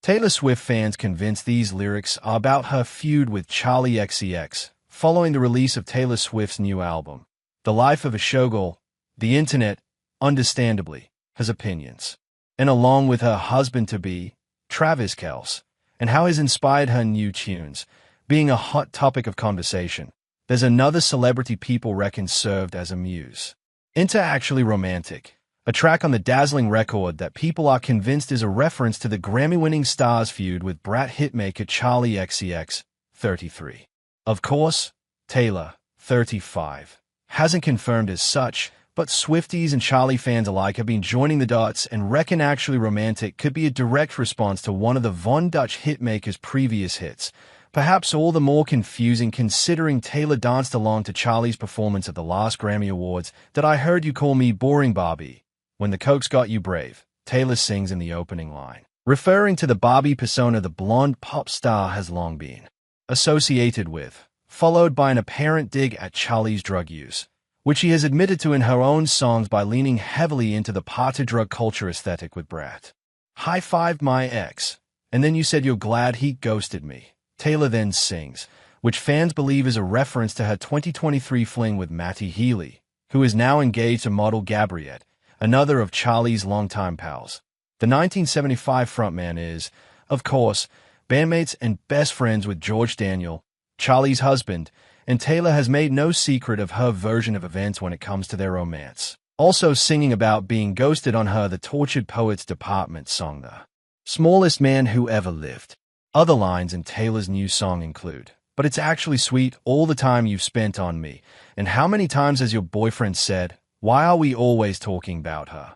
Taylor Swift fans convinced these lyrics are about her feud with Charli XCX following the release of Taylor Swift's new album. The life of a showgirl, the internet, understandably, has opinions. And along with her husband-to-be, Travis Kelce, and how he's inspired her new tunes, being a hot topic of conversation, there's another celebrity people reckon served as a muse. Enter Actually Romantic, a track on the dazzling record that people are convinced is a reference to the Grammy-winning star's feud with Brat hitmaker Charli XCX, 33. Of course, Taylor, 35, hasn't confirmed as such, but Swifties and Charli fans alike have been joining the dots and reckon Actually Romantic could be a direct response to one of the Von Dutch hitmaker's previous hits, perhaps all the more confusing considering Taylor danced along to Charli's performance at the last Grammy Awards that I heard you call me boring Barbie. When the Cokes got you brave, Taylor sings in the opening line, referring to the Barbie persona the blonde pop star has long been associated with, followed by an apparent dig at Charli's drug use, which she has admitted to in her own songs by leaning heavily into the party drug culture aesthetic with Brat. High-fived my ex, and then you said you're glad he ghosted me, Taylor then sings, which fans believe is a reference to her 2023 fling with Matty Healy, who is now engaged to model Gabriette, another of Charli's longtime pals. The 1975 frontman is, of course, bandmates and best friends with George Daniel, Charli's husband, and Taylor has made no secret of her version of events when it comes to their romance. Also singing about being ghosted on her The Tortured Poets Department song The Smallest Man Who Ever Lived. Other lines in Taylor's new song include, "But it's actually sweet all the time you've spent on me, and how many times has your boyfriend said, why are we always talking about her?"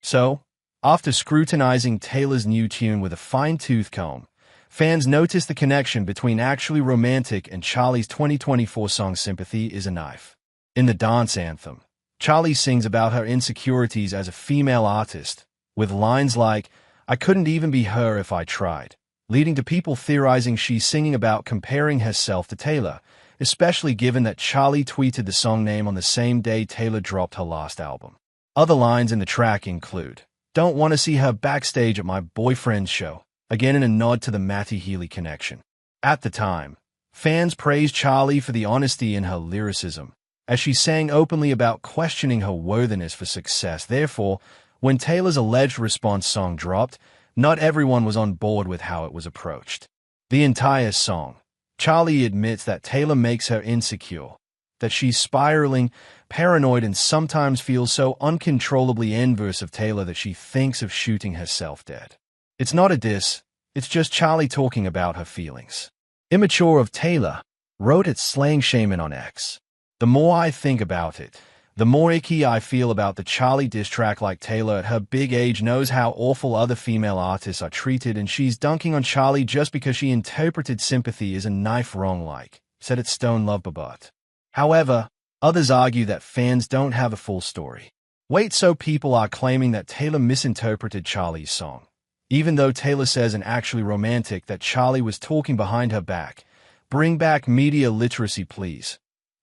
So, after scrutinizing Taylor's new tune with a fine-tooth comb, fans noticed the connection between Actually Romantic and Charli's 2024 song Sympathy is a Knife. In the dance anthem, Charli sings about her insecurities as a female artist, with lines like, "I couldn't even be her if I tried," leading to people theorizing she's singing about comparing herself to Taylor, especially given that Charli tweeted the song name on the same day Taylor dropped her last album. Other lines in the track include, "Don't want to see her backstage at my boyfriend's show," again in a nod to the Matty Healy connection. At the time, fans praised Charli for the honesty in her lyricism, as she sang openly about questioning her worthiness for success. Therefore, when Taylor's alleged response song dropped, not everyone was on board with how it was approached. The entire song, Charli admits that Taylor makes her insecure, that she's spiraling, paranoid, and sometimes feels so uncontrollably envious of Taylor that she thinks of shooting herself dead. It's not a diss, it's just Charli talking about her feelings. Immature of Taylor wrote at Slang Shaman on X, "The more I think about it, the more icky I feel about the Charli diss track. Like Taylor at her big age knows how awful other female artists are treated, and she's dunking on Charli just because she interpreted Sympathy as a knife wrong, like," said at Stone Love Babut. However, others argue that fans don't have a full story. Wait, so people are claiming that Taylor misinterpreted Charli's song, even though Taylor says in Actually Romantic that Charli was talking behind her back. "Bring back media literacy, please,"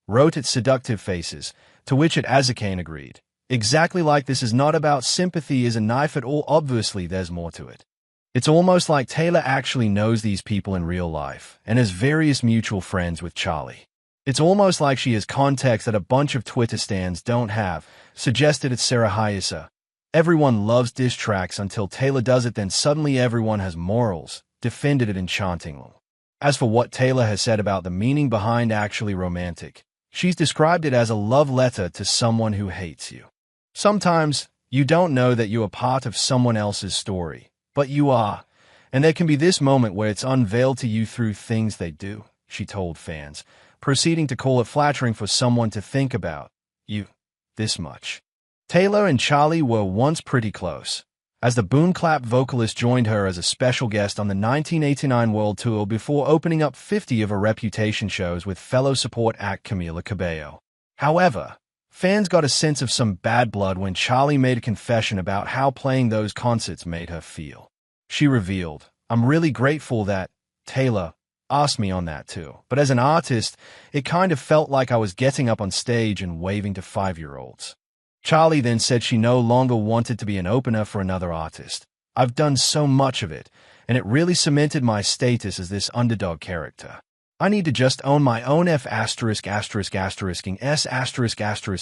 wrote at Seductive Faces, to which at Azakane agreed. "Exactly, like this is not about Sympathy is a Knife at all. Obviously there's more to it." It's almost like Taylor actually knows these people in real life and has various mutual friends with Charli. It's almost like she has context that a bunch of Twitter stans don't have, suggested at Sarah Hyasa. "Everyone loves diss tracks until Taylor does it, then suddenly everyone has morals," defended it enchantingly. As for what Taylor has said about the meaning behind Actually Romantic, she's described it as a love letter to someone who hates you. "Sometimes, you don't know that you're a part of someone else's story, but you are, and there can be this moment where it's unveiled to you through things they do," she told fans, proceeding to call it flattering for someone to think about you this much. Taylor and Charli were once pretty close, as the Boom Clap vocalist joined her as a special guest on the 1989 World Tour before opening up 50 of her Reputation shows with fellow support act Camila Cabello. However, fans got a sense of some bad blood when Charli made a confession about how playing those concerts made her feel. She revealed, "I'm really grateful that Taylor asked me on that too, but as an artist, it kind of felt like I was getting up on stage and waving to 5-year-olds. Charli then said she no longer wanted to be an opener for another artist. "I've done so much of it, and it really cemented my status as this underdog character. I need to just own my own F*********************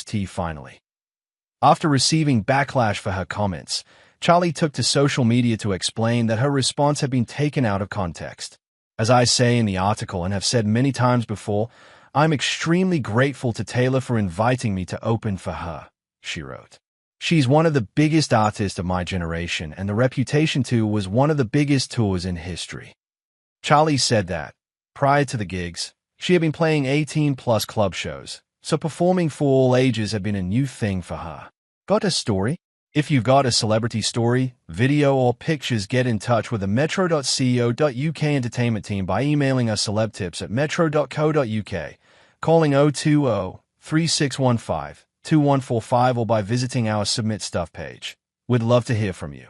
T finally. After receiving backlash for her comments, Charli took to social media to explain that her response had been taken out of context. As I say in the article and have said many times before, I'm extremely grateful to Taylor for inviting me to open for her, she wrote. She's one of the biggest artists of my generation, and the Reputation tour was one of the biggest tours in history. Charli said that, prior to the gigs, she had been playing 18-plus club shows, so performing for all ages had been a new thing for her. Got a story? If you've got a celebrity story, video, or pictures, get in touch with the metro.co.uk entertainment team by emailing us celebtips at metro.co.uk, calling 020-3615-2145, or by visiting our Submit Stuff page. We'd love to hear from you.